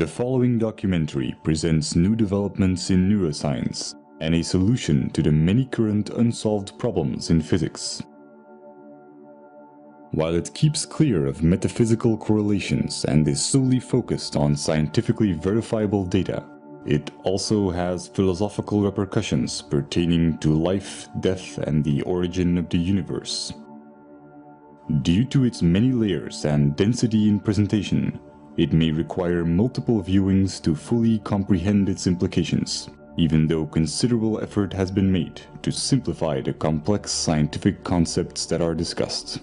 The following documentary presents new developments in neuroscience and a solution to the many current unsolved problems in physics. While it keeps clear of metaphysical correlations and is solely focused on scientifically verifiable data, it also has philosophical repercussions pertaining to life, death, and the origin of the universe. Due to its many layers and density in presentation, it may require multiple viewings to fully comprehend its implications, even though considerable effort has been made to simplify the complex scientific concepts that are discussed.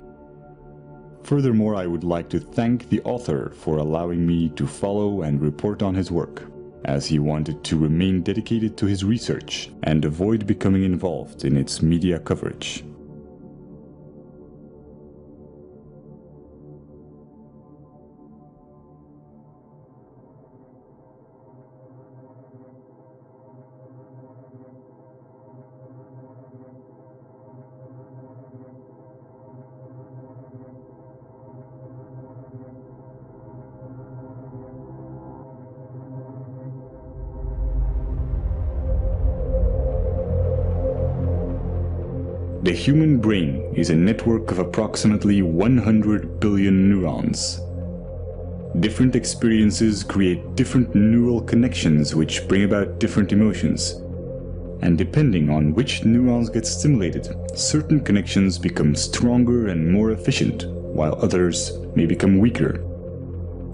Furthermore, I would like to thank the author for allowing me to follow and report on his work, as he wanted to remain dedicated to his research and avoid becoming involved in its media coverage. The human brain is a network of approximately 100 billion neurons. Different experiences create different neural connections which bring about different emotions. And depending on which neurons get stimulated, certain connections become stronger and more efficient, while others may become weaker.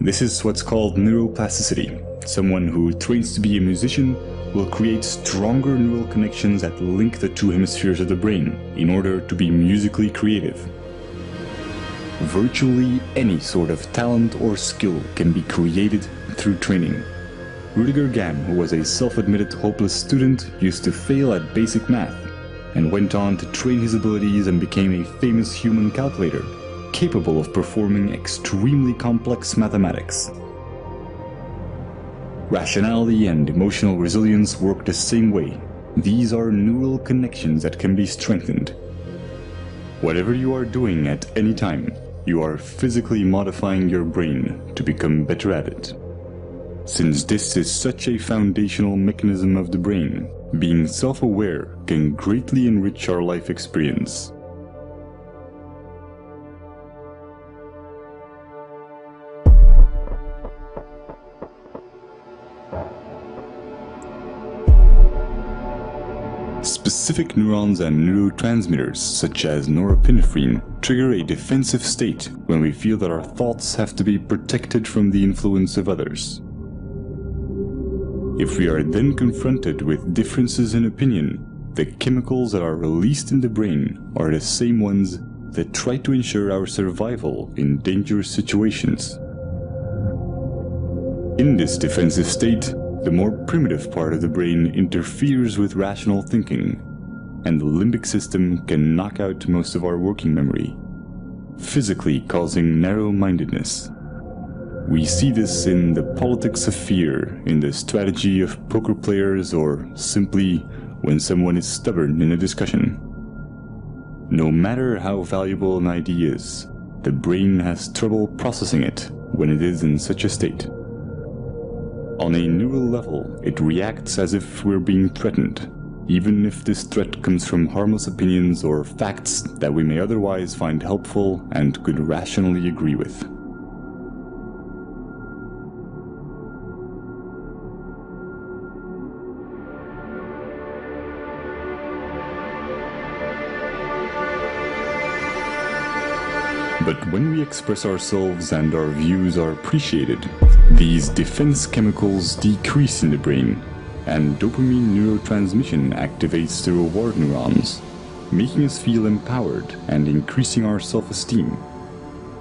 This is what's called neuroplasticity. Someone who trains to be a musician will create stronger neural connections that link the two hemispheres of the brain in order to be musically creative. Virtually any sort of talent or skill can be created through training. Rudiger Gamm, who was a self-admitted hopeless student, used to fail at basic math and went on to train his abilities and became a famous human calculator, capable of performing extremely complex mathematics. Rationality and emotional resilience work the same way. These are neural connections that can be strengthened. Whatever you are doing at any time, you are physically modifying your brain to become better at it. Since this is such a foundational mechanism of the brain, being self-aware can greatly enrich our life experience. Specific neurons and neurotransmitters, such as norepinephrine, trigger a defensive state when we feel that our thoughts have to be protected from the influence of others. If we are then confronted with differences in opinion, the chemicals that are released in the brain are the same ones that try to ensure our survival in dangerous situations. In this defensive state, the more primitive part of the brain interferes with rational thinking, and the limbic system can knock out most of our working memory, physically causing narrow-mindedness. We see this in the politics of fear, in the strategy of poker players, or simply when someone is stubborn in a discussion. No matter how valuable an idea is, the brain has trouble processing it when it is in such a state. On a neural level, it reacts as if we're being threatened, even if this threat comes from harmless opinions or facts that we may otherwise find helpful and could rationally agree with. But when we express ourselves and our views are appreciated, these defense chemicals decrease in the brain, and dopamine neurotransmission activates the reward neurons, making us feel empowered and increasing our self-esteem.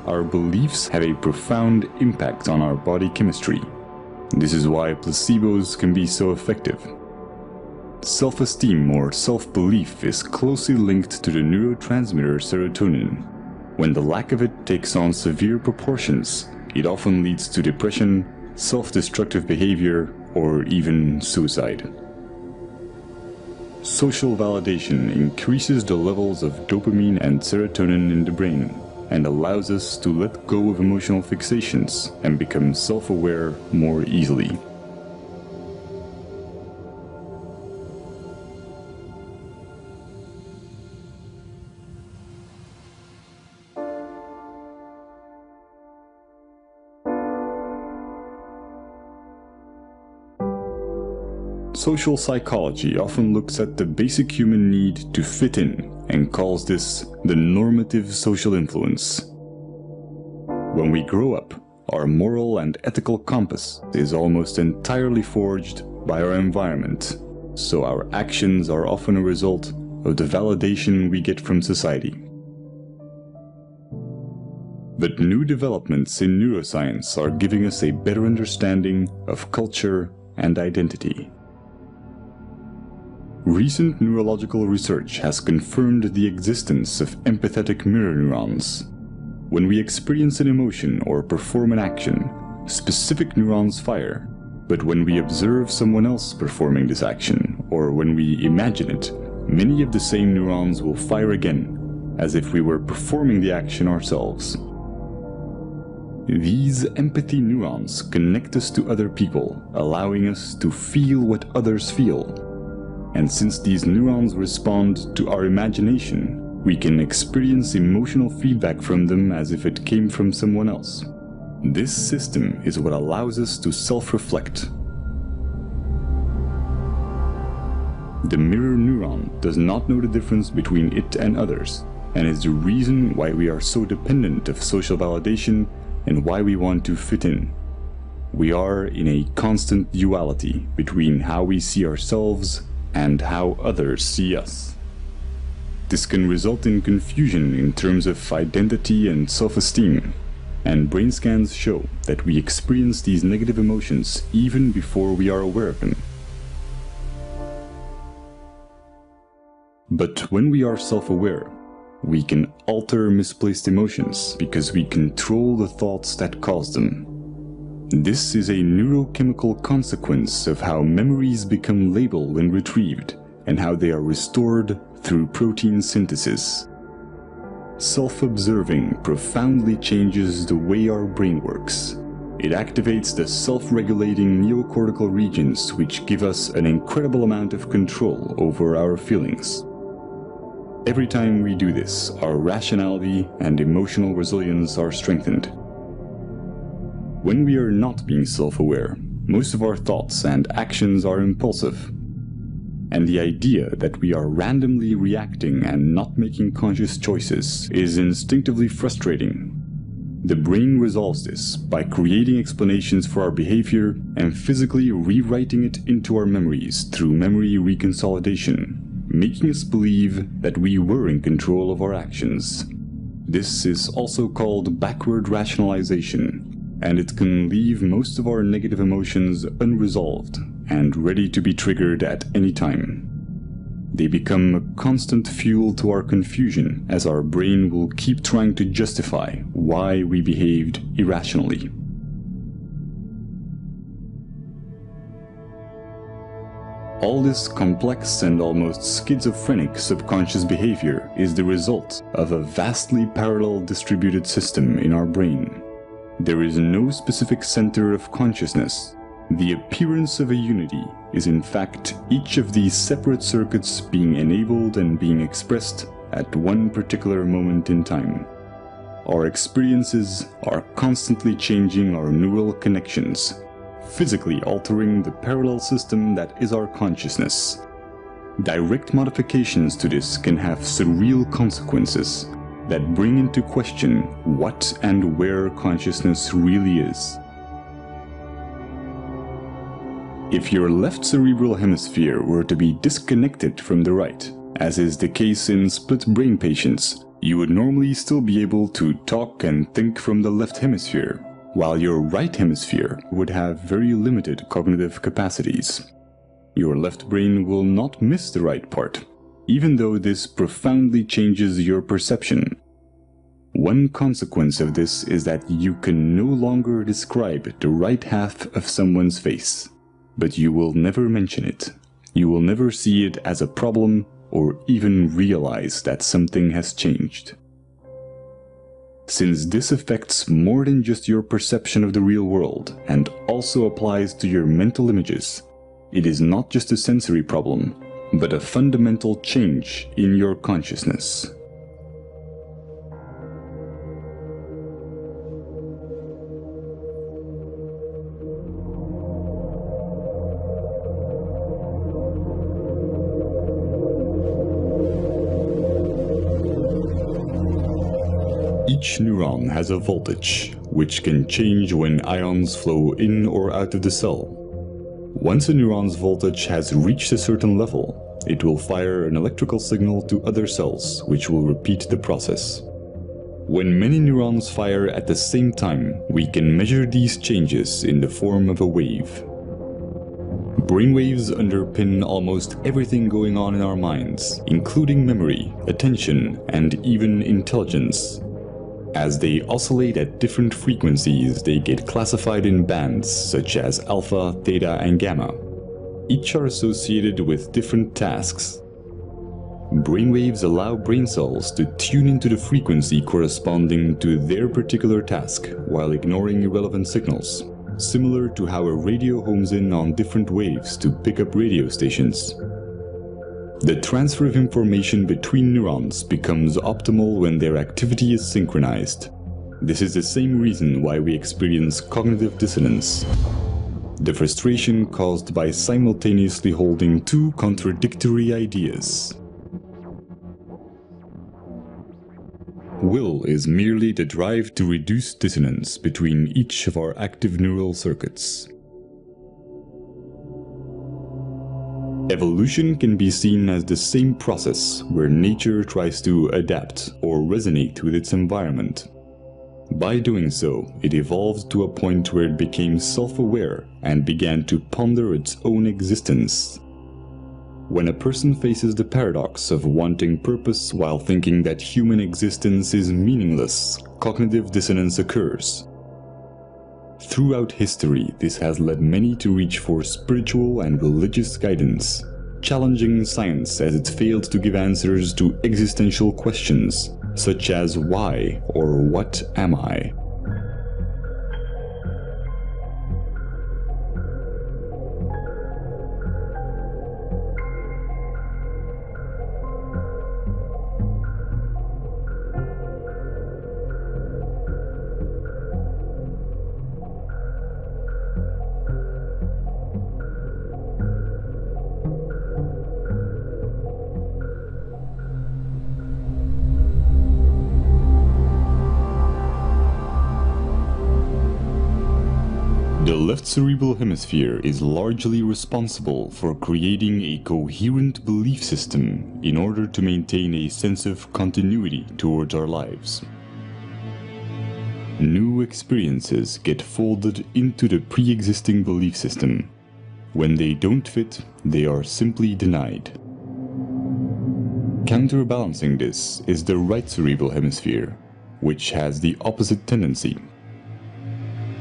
Our beliefs have a profound impact on our body chemistry. This is why placebos can be so effective. Self-esteem or self-belief is closely linked to the neurotransmitter serotonin. When the lack of it takes on severe proportions, it often leads to depression, self-destructive behavior, or even suicide. Social validation increases the levels of dopamine and serotonin in the brain, and allows us to let go of emotional fixations and become self-aware more easily. Social psychology often looks at the basic human need to fit in and calls this the normative social influence. When we grow up, our moral and ethical compass is almost entirely forged by our environment, so our actions are often a result of the validation we get from society. But new developments in neuroscience are giving us a better understanding of culture and identity. Recent neurological research has confirmed the existence of empathetic mirror neurons. When we experience an emotion or perform an action, specific neurons fire. But when we observe someone else performing this action, or when we imagine it, many of the same neurons will fire again, as if we were performing the action ourselves. These empathy neurons connect us to other people, allowing us to feel what others feel. And since these neurons respond to our imagination, we can experience emotional feedback from them as if it came from someone else. This system is what allows us to self-reflect. The mirror neuron does not know the difference between it and others, and is the reason why we are so dependent of social validation and why we want to fit in. We are in a constant duality between how we see ourselves and how others see us. This can result in confusion in terms of identity and self-esteem, and brain scans show that we experience these negative emotions even before we are aware of them. But when we are self-aware, we can alter misplaced emotions because we control the thoughts that cause them. This is a neurochemical consequence of how memories become labeled when retrieved, and how they are restored through protein synthesis. Self-observing profoundly changes the way our brain works. It activates the self-regulating neocortical regions, which give us an incredible amount of control over our feelings. Every time we do this, our rationality and emotional resilience are strengthened. When we are not being self-aware, most of our thoughts and actions are impulsive. And the idea that we are randomly reacting and not making conscious choices is instinctively frustrating. The brain resolves this by creating explanations for our behavior and physically rewriting it into our memories through memory reconsolidation, making us believe that we were in control of our actions. This is also called backward rationalization, and it can leave most of our negative emotions unresolved and ready to be triggered at any time. They become a constant fuel to our confusion, as our brain will keep trying to justify why we behaved irrationally. All this complex and almost schizophrenic subconscious behavior is the result of a vastly parallel distributed system in our brain. There is no specific center of consciousness. The appearance of a unity is in fact each of these separate circuits being enabled and being expressed at one particular moment in time. Our experiences are constantly changing our neural connections, physically altering the parallel system that is our consciousness. Direct modifications to this can have surreal consequences that bring into question what and where consciousness really is. If your left cerebral hemisphere were to be disconnected from the right, as is the case in split brain patients, you would normally still be able to talk and think from the left hemisphere, while your right hemisphere would have very limited cognitive capacities. Your left brain will not miss the right part, even though this profoundly changes your perception. One consequence of this is that you can no longer describe the right half of someone's face, but you will never mention it. You will never see it as a problem or even realize that something has changed. since this affects more than just your perception of the real world and also applies to your mental images. It is not just a sensory problem, but a fundamental change in your consciousness. Each neuron has a voltage, which can change when ions flow in or out of the cell. Once a neuron's voltage has reached a certain level, it will fire an electrical signal to other cells, which will repeat the process. When many neurons fire at the same time, we can measure these changes in the form of a wave. Brainwaves underpin almost everything going on in our minds, including memory, attention, and even intelligence. As they oscillate at different frequencies, they get classified in bands such as alpha, theta, and gamma. Each are associated with different tasks. Brainwaves allow brain cells to tune into the frequency corresponding to their particular task while ignoring irrelevant signals, similar to how a radio homes in on different waves to pick up radio stations. The transfer of information between neurons becomes optimal when their activity is synchronized. This is the same reason why we experience cognitive dissonance, the frustration caused by simultaneously holding two contradictory ideas. Will is merely the drive to reduce dissonance between each of our active neural circuits. Evolution can be seen as the same process where nature tries to adapt or resonate with its environment. By doing so, it evolved to a point where it became self-aware and began to ponder its own existence. When a person faces the paradox of wanting purpose while thinking that human existence is meaningless, cognitive dissonance occurs. Throughout history, this has led many to reach for spiritual and religious guidance, challenging science as it failed to give answers to existential questions, such as why or what am I? The left cerebral hemisphere is largely responsible for creating a coherent belief system in order to maintain a sense of continuity towards our lives. New experiences get folded into the pre-existing belief system. When they don't fit, they are simply denied. Counterbalancing this is the right cerebral hemisphere, which has the opposite tendency.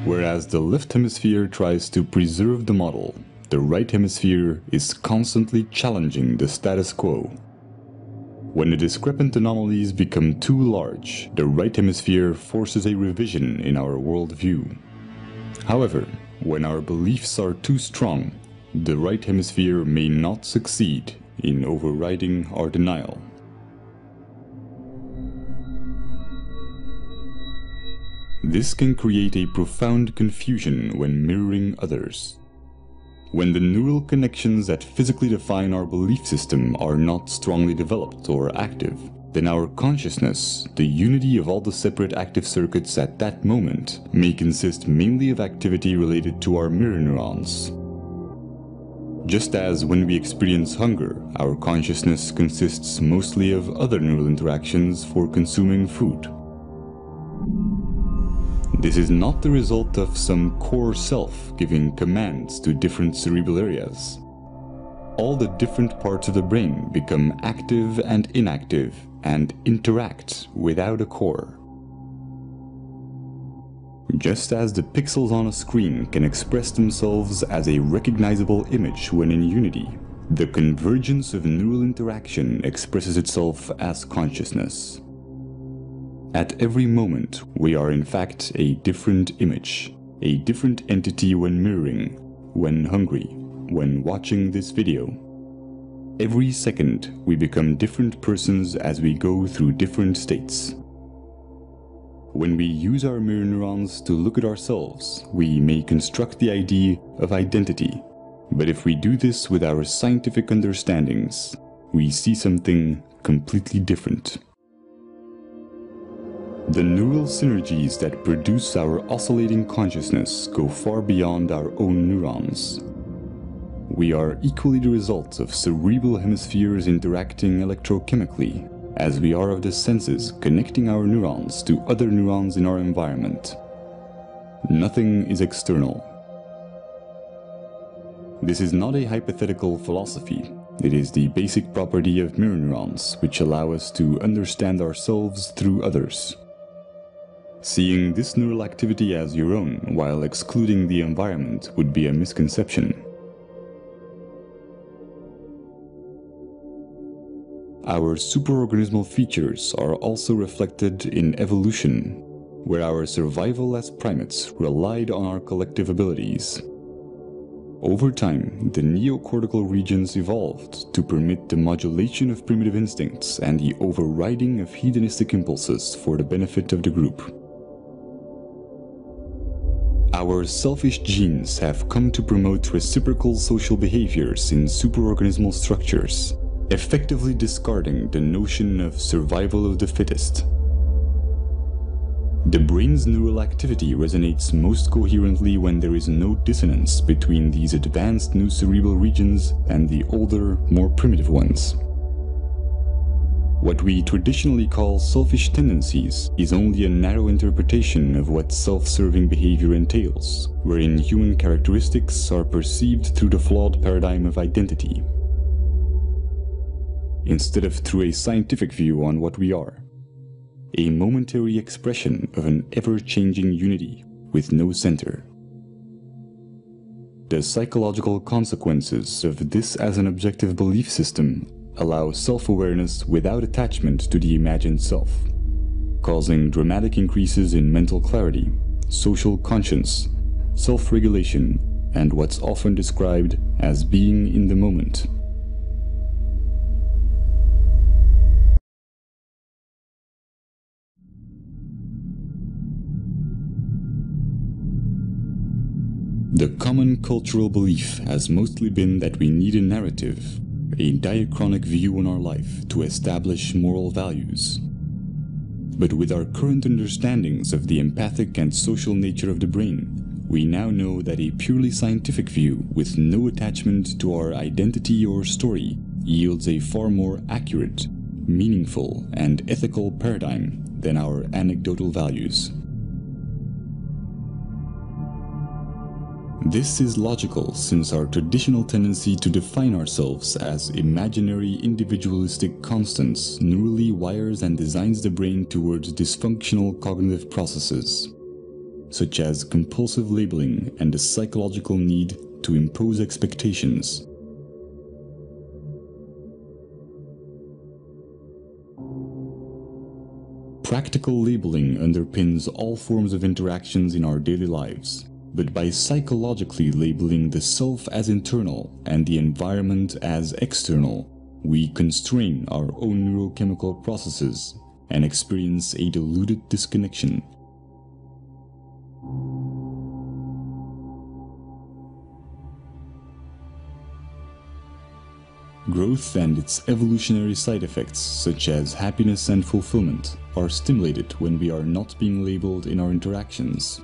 Whereas the left hemisphere tries to preserve the model, the right hemisphere is constantly challenging the status quo. When the discrepant anomalies become too large, the right hemisphere forces a revision in our worldview. However, when our beliefs are too strong, the right hemisphere may not succeed in overriding our denial. This can create a profound confusion when mirroring others. When the neural connections that physically define our belief system are not strongly developed or active, then our consciousness, the unity of all the separate active circuits at that moment, may consist mainly of activity related to our mirror neurons. Just as when we experience hunger, our consciousness consists mostly of other neural interactions for consuming food. This is not the result of some core self giving commands to different cerebral areas. All the different parts of the brain become active and inactive and interact without a core. Just as the pixels on a screen can express themselves as a recognizable image when in unity, the convergence of neural interaction expresses itself as consciousness. At every moment, we are in fact a different image, a different entity when mirroring, when hungry, when watching this video. Every second, we become different persons as we go through different states. When we use our mirror neurons to look at ourselves, we may construct the idea of identity. But if we do this with our scientific understandings, we see something completely different. The neural synergies that produce our oscillating consciousness go far beyond our own neurons. We are equally the result of cerebral hemispheres interacting electrochemically, as we are of the senses connecting our neurons to other neurons in our environment. Nothing is external. This is not a hypothetical philosophy. It is the basic property of mirror neurons, which allow us to understand ourselves through others. Seeing this neural activity as your own while excluding the environment would be a misconception. Our superorganismal features are also reflected in evolution, where our survival as primates relied on our collective abilities. Over time, the neocortical regions evolved to permit the modulation of primitive instincts and the overriding of hedonistic impulses for the benefit of the group. Our selfish genes have come to promote reciprocal social behaviors in superorganismal structures, effectively discarding the notion of survival of the fittest. The brain's neural activity resonates most coherently when there is no dissonance between these advanced new cerebral regions and the older, more primitive ones. What we traditionally call selfish tendencies is only a narrow interpretation of what self-serving behavior entails, wherein human characteristics are perceived through the flawed paradigm of identity, instead of through a scientific view on what we are, a momentary expression of an ever-changing unity with no center. The psychological consequences of this as an objective belief system allow self-awareness without attachment to the imagined self, causing dramatic increases in mental clarity, social conscience, self-regulation, and what's often described as being in the moment. The common cultural belief has mostly been that we need a narrative, a diachronic view on our life to establish moral values. But with our current understandings of the empathic and social nature of the brain, we now know that a purely scientific view with no attachment to our identity or story yields a far more accurate, meaningful, and ethical paradigm than our anecdotal values. This is logical since our traditional tendency to define ourselves as imaginary individualistic constants neurally wires and designs the brain towards dysfunctional cognitive processes, such as compulsive labeling and the psychological need to impose expectations. Practical labeling underpins all forms of interactions in our daily lives. But by psychologically labeling the self as internal and the environment as external, we constrain our own neurochemical processes and experience a diluted disconnection. Growth and its evolutionary side effects, such as happiness and fulfillment, are stimulated when we are not being labeled in our interactions.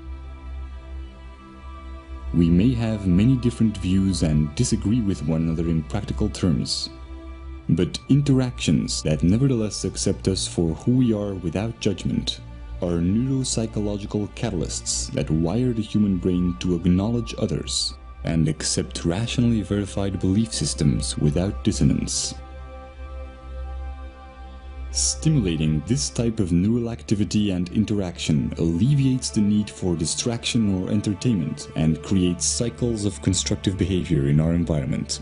We may have many different views and disagree with one another in practical terms, but interactions that nevertheless accept us for who we are without judgment are neuropsychological catalysts that wire the human brain to acknowledge others and accept rationally verified belief systems without dissonance. Stimulating this type of neural activity and interaction alleviates the need for distraction or entertainment and creates cycles of constructive behavior in our environment.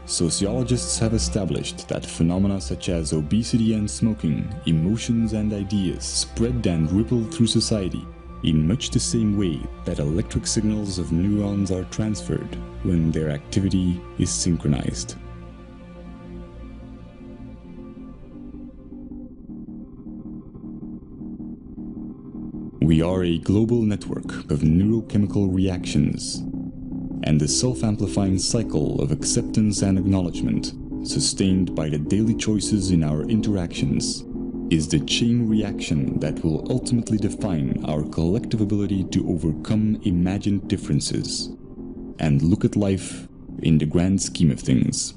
Sociologists have established that phenomena such as obesity and smoking, emotions and ideas spread and ripple through society in much the same way that electric signals of neurons are transferred when their activity is synchronized. We are a global network of neurochemical reactions, and the self-amplifying cycle of acceptance and acknowledgement, sustained by the daily choices in our interactions, is the chain reaction that will ultimately define our collective ability to overcome imagined differences and look at life in the grand scheme of things.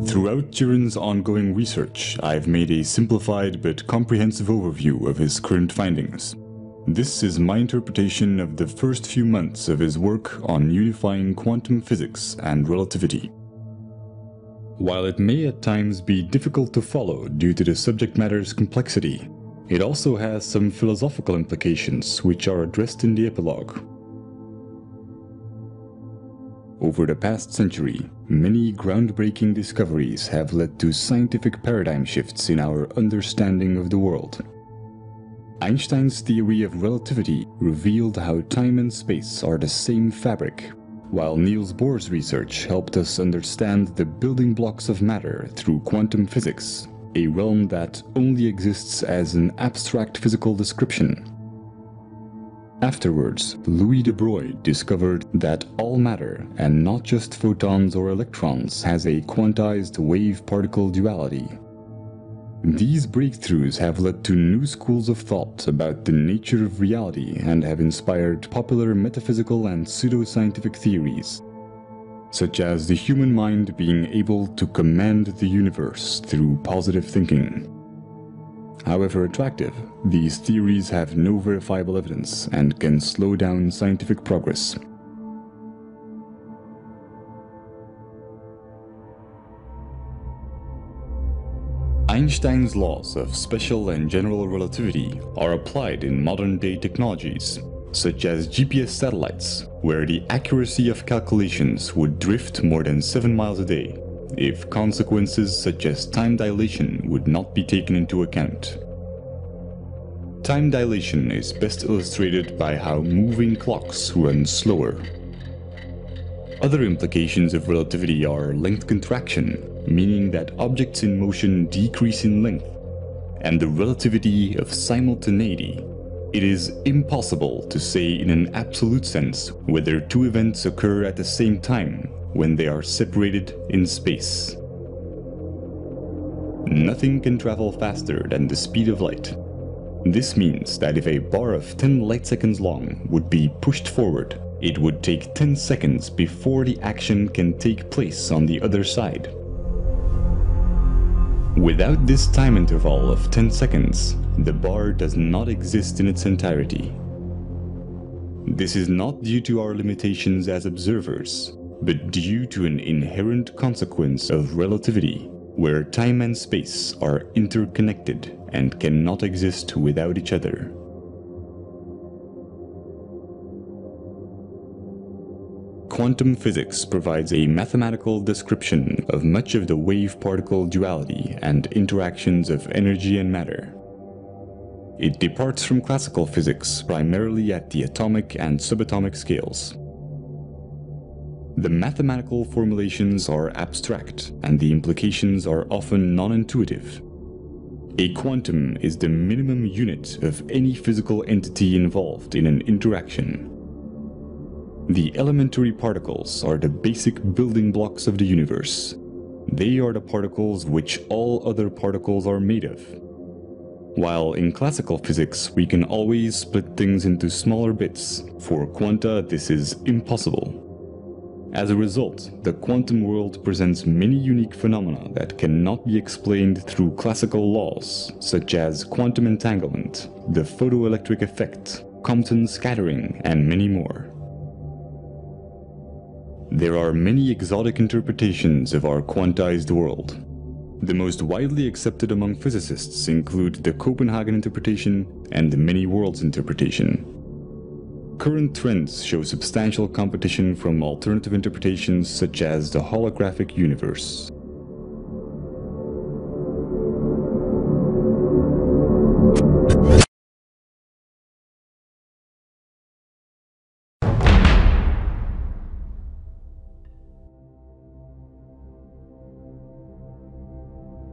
Throughout Jiren's ongoing research, I've made a simplified but comprehensive overview of his current findings. This is my interpretation of the first few months of his work on unifying quantum physics and relativity. While it may at times be difficult to follow due to the subject matter's complexity, it also has some philosophical implications which are addressed in the epilogue. Over the past century, many groundbreaking discoveries have led to scientific paradigm shifts in our understanding of the world. Einstein's theory of relativity revealed how time and space are the same fabric, while Niels Bohr's research helped us understand the building blocks of matter through quantum physics, a realm that only exists as an abstract physical description. Afterwards, Louis de Broglie discovered that all matter, and not just photons or electrons, has a quantized wave-particle duality. These breakthroughs have led to new schools of thought about the nature of reality and have inspired popular metaphysical and pseudoscientific theories, such as the human mind being able to command the universe through positive thinking. However attractive, these theories have no verifiable evidence and can slow down scientific progress. Einstein's laws of special and general relativity are applied in modern-day technologies, such as GPS satellites, where the accuracy of calculations would drift more than 7 miles a day, if consequences such as time dilation would not be taken into account. Time dilation is best illustrated by how moving clocks run slower. Other implications of relativity are length contraction, meaning that objects in motion decrease in length, and the relativity of simultaneity. It is impossible to say in an absolute sense whether two events occur at the same time when they are separated in space. Nothing can travel faster than the speed of light. This means that if a bar of 10 light seconds long would be pushed forward, it would take 10 seconds before the action can take place on the other side. Without this time interval of 10 seconds, the bar does not exist in its entirety. This is not due to our limitations as observers, but due to an inherent consequence of relativity, where time and space are interconnected and cannot exist without each other. Quantum physics provides a mathematical description of much of the wave-particle duality and interactions of energy and matter. It departs from classical physics primarily at the atomic and subatomic scales. The mathematical formulations are abstract, and the implications are often non-intuitive. A quantum is the minimum unit of any physical entity involved in an interaction. The elementary particles are the basic building blocks of the universe. They are the particles which all other particles are made of. While in classical physics, we can always split things into smaller bits, for quanta this is impossible. As a result, the quantum world presents many unique phenomena that cannot be explained through classical laws, such as quantum entanglement, the photoelectric effect, Compton scattering, and many more. There are many exotic interpretations of our quantized world. The most widely accepted among physicists include the Copenhagen interpretation and the many worlds interpretation. Current trends show substantial competition from alternative interpretations such as the holographic universe.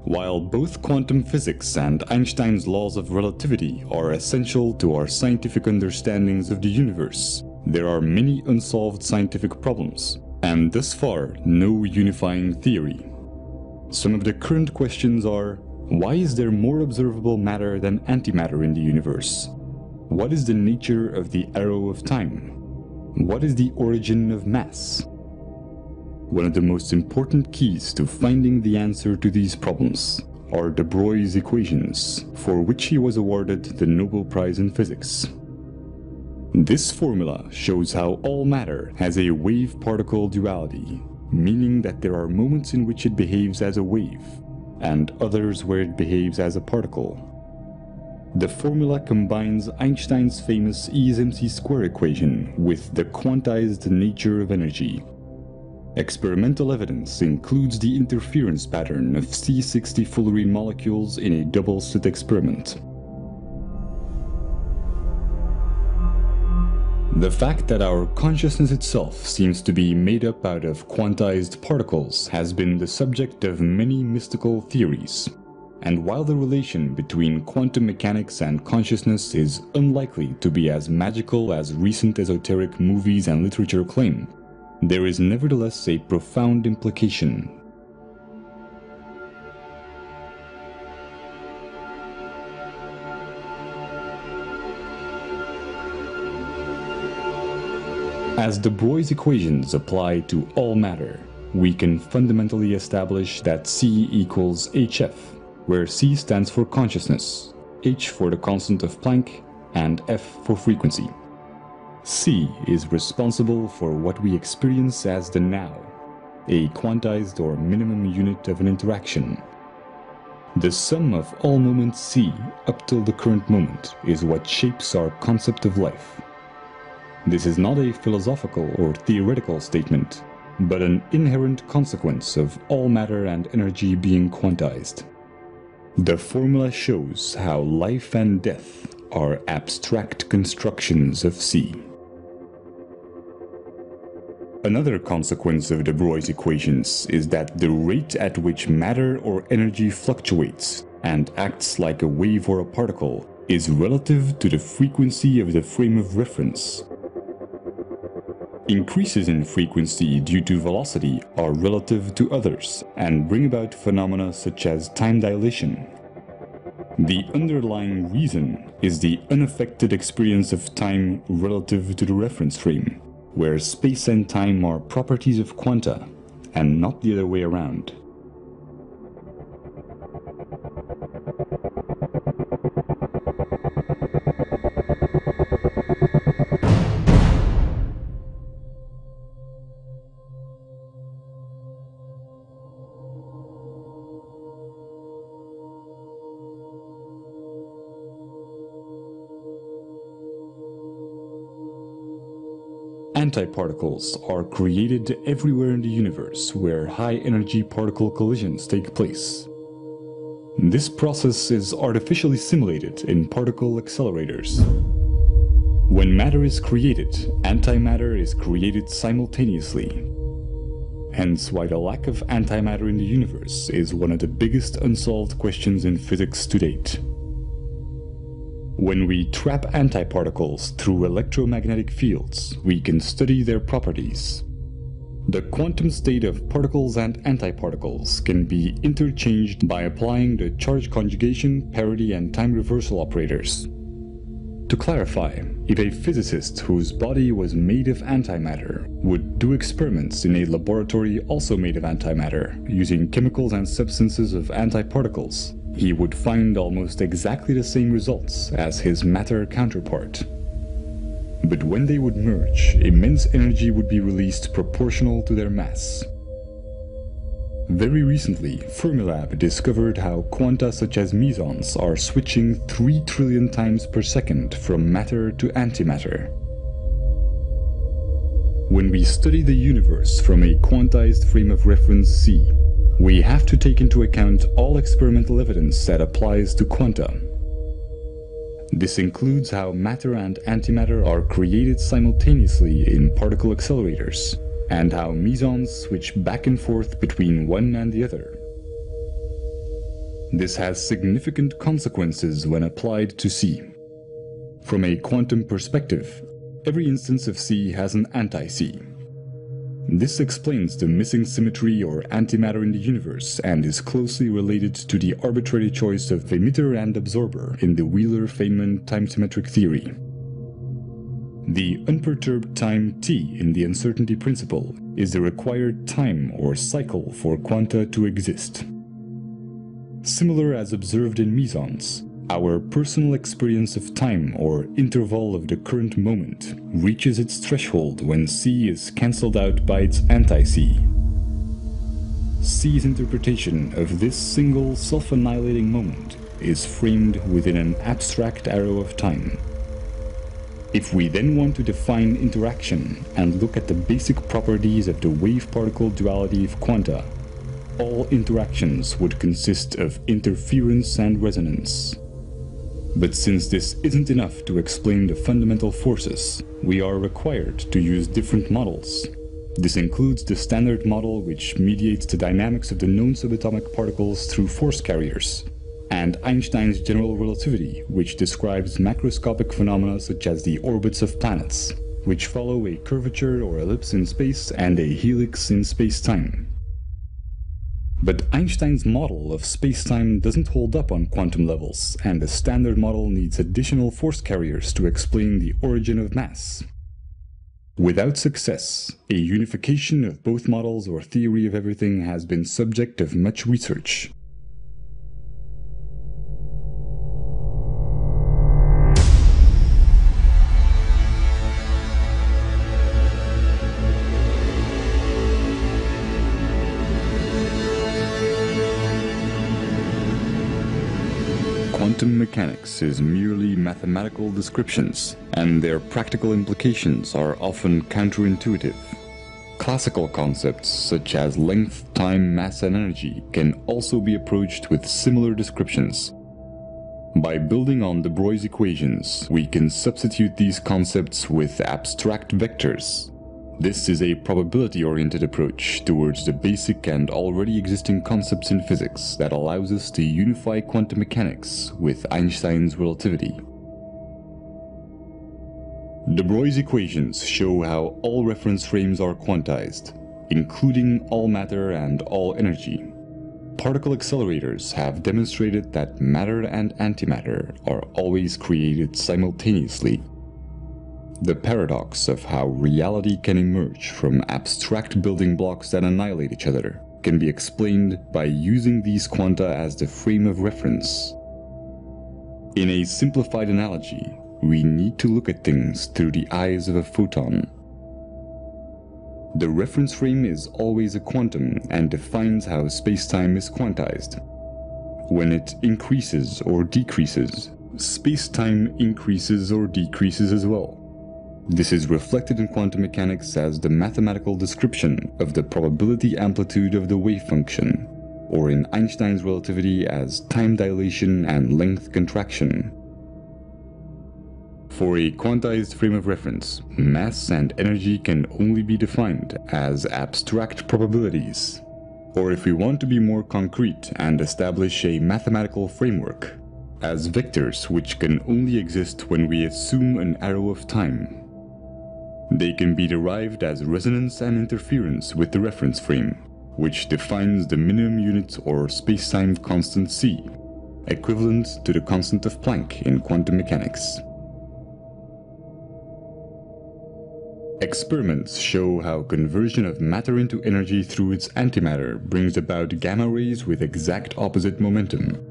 While both quantum physics and Einstein's laws of relativity are essential to our scientific understandings of the universe, there are many unsolved scientific problems, and thus far, no unifying theory. Some of the current questions are: why is there more observable matter than antimatter in the universe? What is the nature of the arrow of time? What is the origin of mass? One of the most important keys to finding the answer to these problems are de Broglie's equations, for which he was awarded the Nobel Prize in Physics. This formula shows how all matter has a wave-particle duality, meaning that there are moments in which it behaves as a wave, and others where it behaves as a particle. The formula combines Einstein's famous E is mc² equation with the quantized nature of energy. Experimental evidence includes the interference pattern of C60 fullerene molecules in a double-slit experiment. The fact that our consciousness itself seems to be made up out of quantized particles has been the subject of many mystical theories. And while the relation between quantum mechanics and consciousness is unlikely to be as magical as recent esoteric movies and literature claim, there is nevertheless a profound implication. As de Broglie's equations apply to all matter, we can fundamentally establish that C equals HF, where C stands for consciousness, H for the constant of Planck, and F for frequency. C is responsible for what we experience as the now, a quantized or minimum unit of an interaction. The sum of all moments C up till the current moment is what shapes our concept of life. This is not a philosophical or theoretical statement, but an inherent consequence of all matter and energy being quantized. The formula shows how life and death are abstract constructions of C. Another consequence of de Broglie's equations is that the rate at which matter or energy fluctuates and acts like a wave or a particle is relative to the frequency of the frame of reference. Increases in frequency due to velocity are relative to others and bring about phenomena such as time dilation. The underlying reason is the unaffected experience of time relative to the reference frame, where space and time are properties of quanta, and not the other way around. Antiparticles are created everywhere in the universe where high-energy particle collisions take place. This process is artificially simulated in particle accelerators. When matter is created, antimatter is created simultaneously. Hence why the lack of antimatter in the universe is one of the biggest unsolved questions in physics to date. When we trap antiparticles through electromagnetic fields, we can study their properties. The quantum state of particles and antiparticles can be interchanged by applying the charge conjugation, parity, and time reversal operators. To clarify, if a physicist whose body was made of antimatter would do experiments in a laboratory also made of antimatter, using chemicals and substances of antiparticles, he would find almost exactly the same results as his matter counterpart. But when they would merge, immense energy would be released proportional to their mass. Very recently, Fermilab discovered how quanta such as mesons are switching 3 trillion times per second from matter to antimatter. When we study the universe from a quantized frame of reference C, we have to take into account all experimental evidence that applies to quanta. This includes how matter and antimatter are created simultaneously in particle accelerators, and how mesons switch back and forth between one and the other. This has significant consequences when applied to C. From a quantum perspective, every instance of C has an anti-C. This explains the missing symmetry or antimatter in the universe and is closely related to the arbitrary choice of emitter and absorber in the Wheeler-Feynman time-symmetric theory. The unperturbed time t in the uncertainty principle is the required time or cycle for quanta to exist. Similar as observed in mesons, our personal experience of time or interval of the current moment reaches its threshold when C is cancelled out by its anti-C. C's interpretation of this single self-annihilating moment is framed within an abstract arrow of time. If we then want to define interaction and look at the basic properties of the wave-particle duality of quanta, all interactions would consist of interference and resonance. But since this isn't enough to explain the fundamental forces, we are required to use different models. This includes the standard model, which mediates the dynamics of the known subatomic particles through force carriers, and Einstein's general relativity, which describes macroscopic phenomena such as the orbits of planets, which follow a curvature or ellipse in space and a helix in space-time. But Einstein's model of space-time doesn't hold up on quantum levels, and the standard model needs additional force carriers to explain the origin of mass. Without success, a unification of both models or theory of everything has been subject of much research. Quantum mechanics is merely mathematical descriptions, and their practical implications are often counterintuitive. Classical concepts such as length, time, mass, and energy can also be approached with similar descriptions. By building on de Broglie's equations, we can substitute these concepts with abstract vectors. This is a probability-oriented approach towards the basic and already existing concepts in physics that allows us to unify quantum mechanics with Einstein's relativity. De Broglie's equations show how all reference frames are quantized, including all matter and all energy. Particle accelerators have demonstrated that matter and antimatter are always created simultaneously. The paradox of how reality can emerge from abstract building blocks that annihilate each other can be explained by using these quanta as the frame of reference. In a simplified analogy, we need to look at things through the eyes of a photon. The reference frame is always a quantum and defines how space-time is quantized. When it increases or decreases, space-time increases or decreases as well. This is reflected in quantum mechanics as the mathematical description of the probability amplitude of the wave function, or in Einstein's relativity as time dilation and length contraction. For a quantized frame of reference, mass and energy can only be defined as abstract probabilities. Or if we want to be more concrete and establish a mathematical framework, as vectors which can only exist when we assume an arrow of time. They can be derived as resonance and interference with the reference frame, which defines the minimum unit or space-time constant c, equivalent to the constant of Planck in quantum mechanics. Experiments show how conversion of matter into energy through its antimatter brings about gamma rays with exact opposite momentum.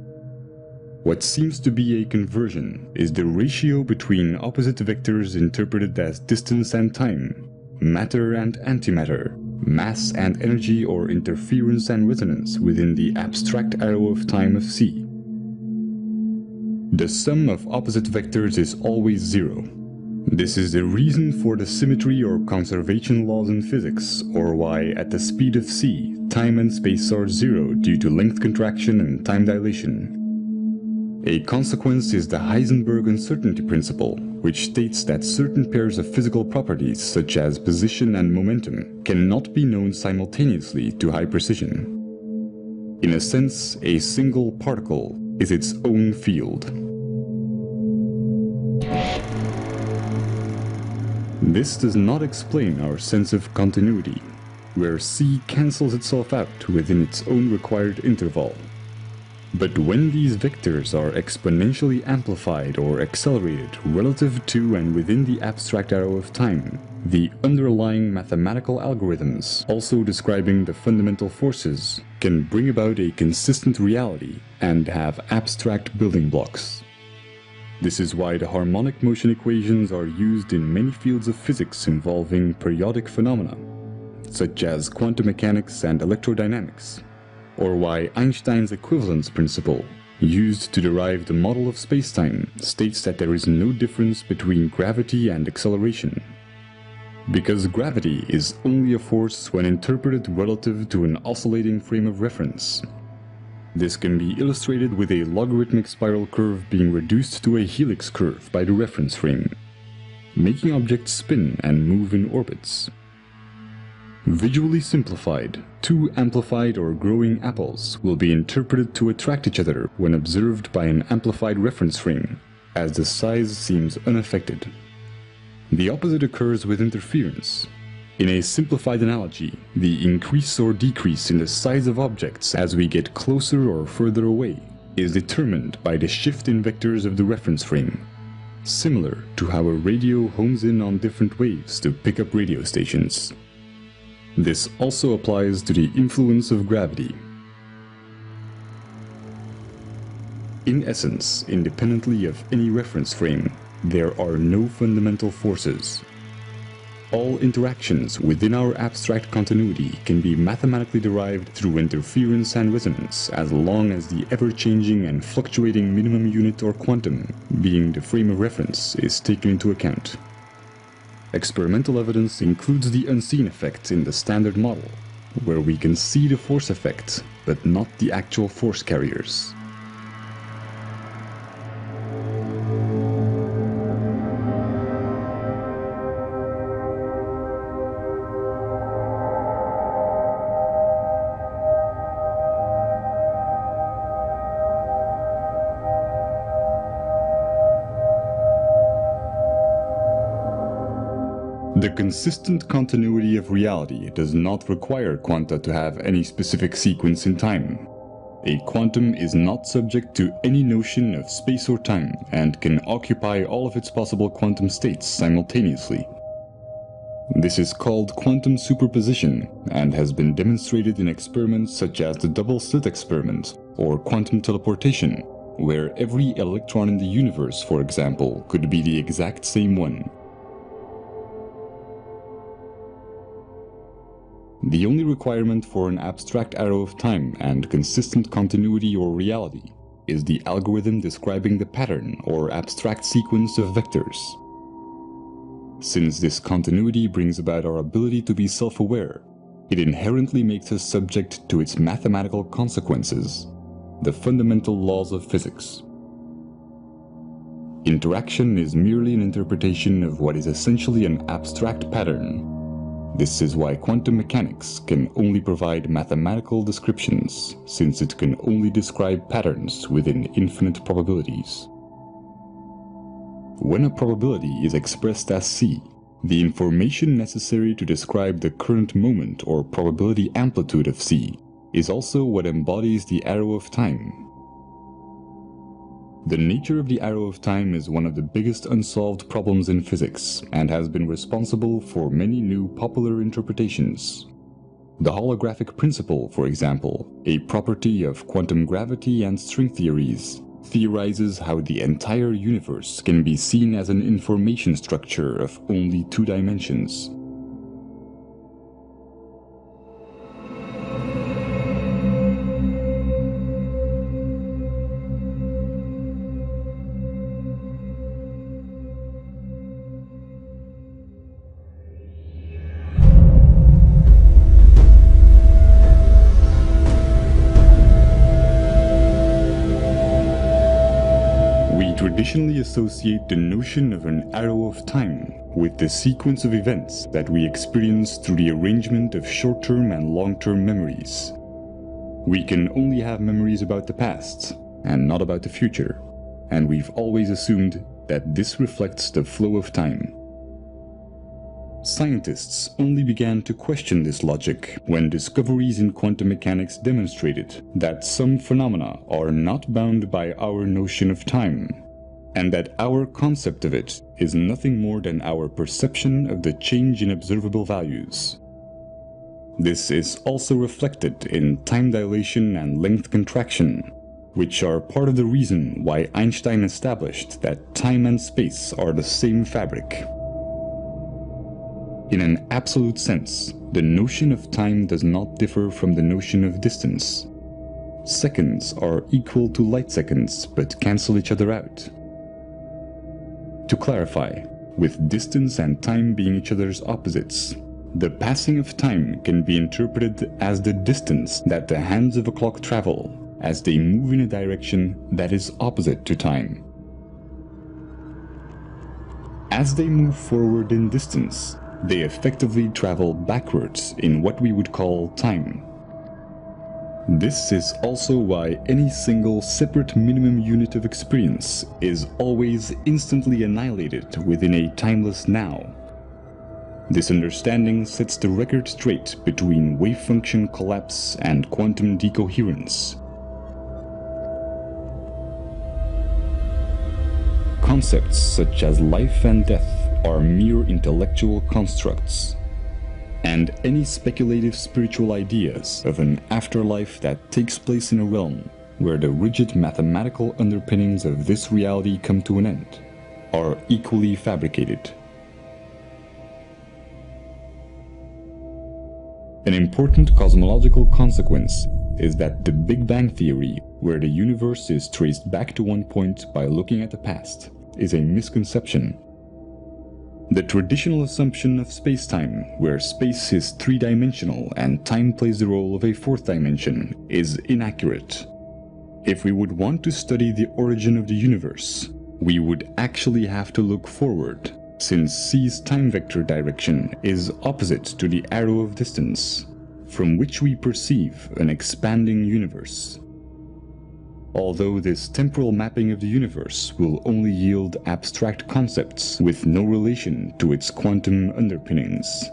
What seems to be a conversion is the ratio between opposite vectors interpreted as distance and time, matter and antimatter, mass and energy, or interference and resonance within the abstract arrow of time of c. The sum of opposite vectors is always zero. This is the reason for the symmetry or conservation laws in physics, or why at the speed of c, time and space are zero due to length contraction and time dilation. A consequence is the Heisenberg uncertainty principle, which states that certain pairs of physical properties, such as position and momentum, cannot be known simultaneously to high precision. In a sense, a single particle is its own field. This does not explain our sense of continuity, where c cancels itself out within its own required interval. But when these vectors are exponentially amplified or accelerated relative to and within the abstract arrow of time, the underlying mathematical algorithms, also describing the fundamental forces, can bring about a consistent reality and have abstract building blocks. This is why the harmonic motion equations are used in many fields of physics involving periodic phenomena, such as quantum mechanics and electrodynamics, or why Einstein's equivalence principle, used to derive the model of spacetime, states that there is no difference between gravity and acceleration. Because gravity is only a force when interpreted relative to an oscillating frame of reference. This can be illustrated with a logarithmic spiral curve being reduced to a helix curve by the reference frame, making objects spin and move in orbits. Visually simplified, two amplified or growing apples will be interpreted to attract each other when observed by an amplified reference frame, as the size seems unaffected. The opposite occurs with interference. In a simplified analogy, the increase or decrease in the size of objects as we get closer or further away is determined by the shift in vectors of the reference frame, similar to how a radio hones in on different waves to pick up radio stations. This also applies to the influence of gravity. In essence, independently of any reference frame, there are no fundamental forces. All interactions within our abstract continuity can be mathematically derived through interference and resonance as long as the ever-changing and fluctuating minimum unit or quantum, being the frame of reference, is taken into account. Experimental evidence includes the unseen effect in the standard model, where we can see the force effect, but not the actual force carriers. The consistent continuity of reality does not require quanta to have any specific sequence in time. A quantum is not subject to any notion of space or time and can occupy all of its possible quantum states simultaneously. This is called quantum superposition and has been demonstrated in experiments such as the double-slit experiment or quantum teleportation, where every electron in the universe, for example, could be the exact same one. The only requirement for an abstract arrow of time and consistent continuity or reality is the algorithm describing the pattern or abstract sequence of vectors. Since this continuity brings about our ability to be self-aware, it inherently makes us subject to its mathematical consequences, the fundamental laws of physics. Interaction is merely an interpretation of what is essentially an abstract pattern. This is why quantum mechanics can only provide mathematical descriptions, since it can only describe patterns within infinite probabilities. When a probability is expressed as C, The information necessary to describe the current moment or probability amplitude of C is also what embodies the arrow of time. The nature of the arrow of time is one of the biggest unsolved problems in physics and has been responsible for many new popular interpretations. The holographic principle, for example, a property of quantum gravity and string theories, theorizes how the entire universe can be seen as an information structure of only 2 dimensions. Traditionally associate the notion of an arrow of time with the sequence of events that we experience through the arrangement of short-term and long-term memories. We can only have memories about the past and not about the future, and we've always assumed that this reflects the flow of time. Scientists only began to question this logic when discoveries in quantum mechanics demonstrated that some phenomena are not bound by our notion of time, and that our concept of it is nothing more than our perception of the change in observable values. This is also reflected in time dilation and length contraction, which are part of the reason why Einstein established that time and space are the same fabric. In an absolute sense, the notion of time does not differ from the notion of distance. Seconds are equal to light seconds but cancel each other out. To clarify, with distance and time being each other's opposites, the passing of time can be interpreted as the distance that the hands of a clock travel as they move in a direction that is opposite to time. As they move forward in distance, they effectively travel backwards in what we would call time. This is also why any single separate minimum unit of experience is always instantly annihilated within a timeless now. This understanding sets the record straight between wave function collapse and quantum decoherence. Concepts such as life and death are mere intellectual constructs, and any speculative spiritual ideas of an afterlife that takes place in a realm where the rigid mathematical underpinnings of this reality come to an end are equally fabricated. An important cosmological consequence is that the Big Bang theory, where the universe is traced back to one point by looking at the past, is a misconception. The traditional assumption of space-time, where space is 3-dimensional and time plays the role of a 4th dimension, is inaccurate. If we would want to study the origin of the universe, we would actually have to look forward, since C's time vector direction is opposite to the arrow of distance, from which we perceive an expanding universe. Although this temporal mapping of the universe will only yield abstract concepts with no relation to its quantum underpinnings.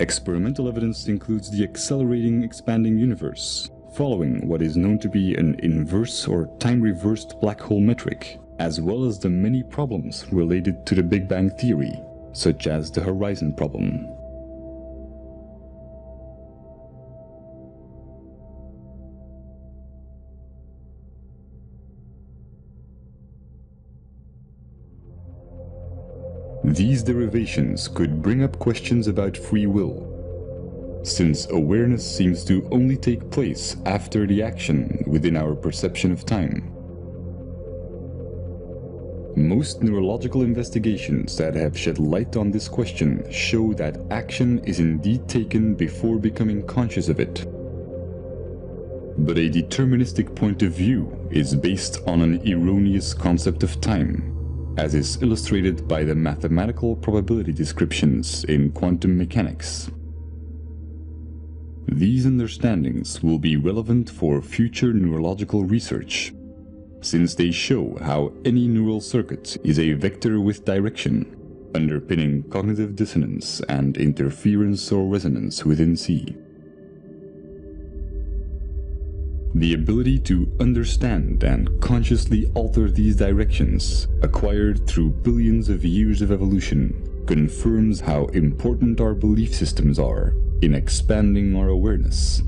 Experimental evidence includes the accelerating expanding universe, following what is known to be an inverse or time-reversed black hole metric, as well as the many problems related to the Big Bang theory, such as the horizon problem. These derivations could bring up questions about free will, since awareness seems to only take place after the action within our perception of time. Most neurological investigations that have shed light on this question show that action is indeed taken before becoming conscious of it. But a deterministic point of view is based on an erroneous concept of time, as is illustrated by the mathematical probability descriptions in quantum mechanics. These understandings will be relevant for future neurological research, since they show how any neural circuit is a vector with direction, underpinning cognitive dissonance and interference or resonance within C. The ability to understand and consciously alter these directions, acquired through billions of years of evolution, confirms how important our belief systems are in expanding our awareness,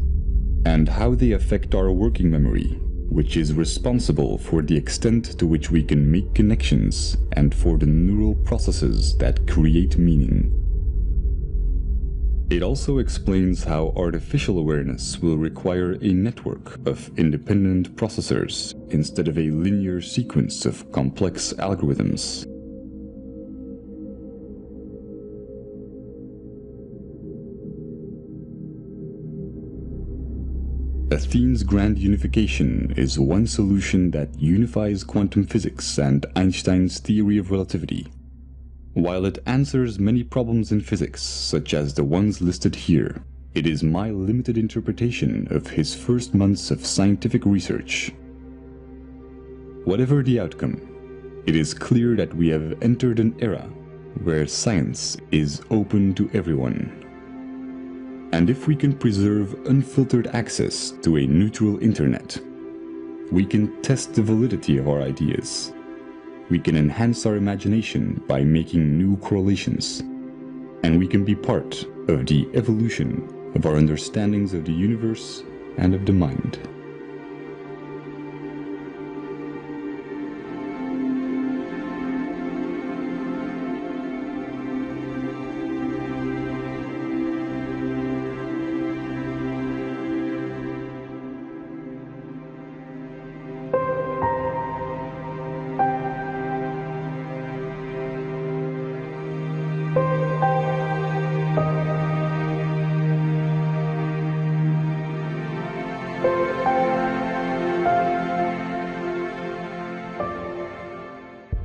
and how they affect our working memory, which is responsible for the extent to which we can make connections and for the neural processes that create meaning. It also explains how artificial awareness will require a network of independent processors instead of a linear sequence of complex algorithms. Athén's grand unification is one solution that unifies quantum physics and Einstein's theory of relativity. While it answers many problems in physics, such as the ones listed here, it is my limited interpretation of his first months of scientific research. Whatever the outcome, it is clear that we have entered an era where science is open to everyone. And if we can preserve unfiltered access to a neutral internet, we can test the validity of our ideas. We can enhance our imagination by making new correlations, and we can be part of the evolution of our understandings of the universe and of the mind.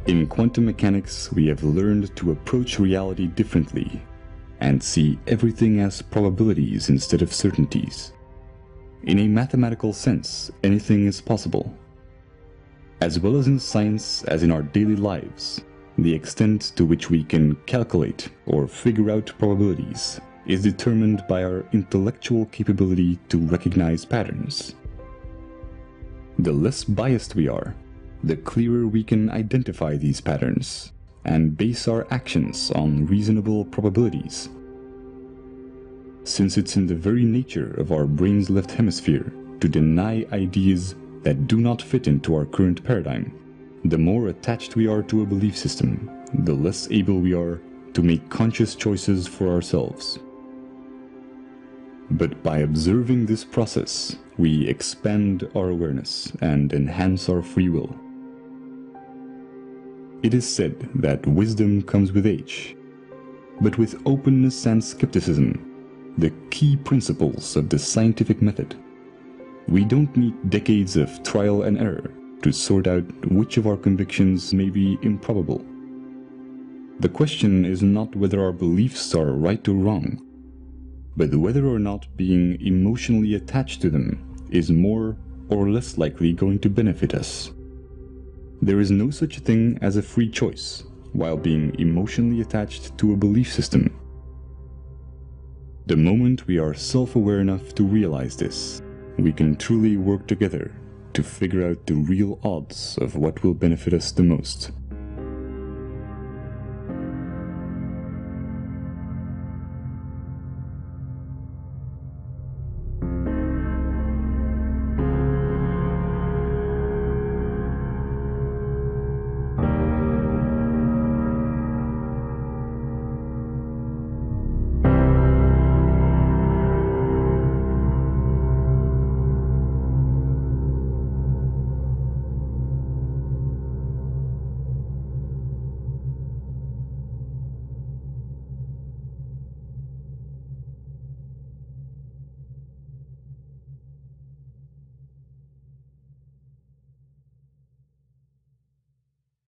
In quantum mechanics, we have learned to approach reality differently and see everything as probabilities instead of certainties. In a mathematical sense, anything is possible. As well as in science as in our daily lives, the extent to which we can calculate or figure out probabilities is determined by our intellectual capability to recognize patterns. The less biased we are, the clearer we can identify these patterns and base our actions on reasonable probabilities. Since it's in the very nature of our brain's left hemisphere to deny ideas that do not fit into our current paradigm, the more attached we are to a belief system, the less able we are to make conscious choices for ourselves. But by observing this process, we expand our awareness and enhance our free will. It is said that wisdom comes with age, but with openness and skepticism, the key principles of the scientific method. We don't need decades of trial and error to sort out which of our convictions may be improbable. The question is not whether our beliefs are right or wrong, but whether or not being emotionally attached to them is more or less likely going to benefit us. There is no such thing as a free choice while being emotionally attached to a belief system. The moment we are self-aware enough to realize this, we can truly work together to figure out the real odds of what will benefit us the most.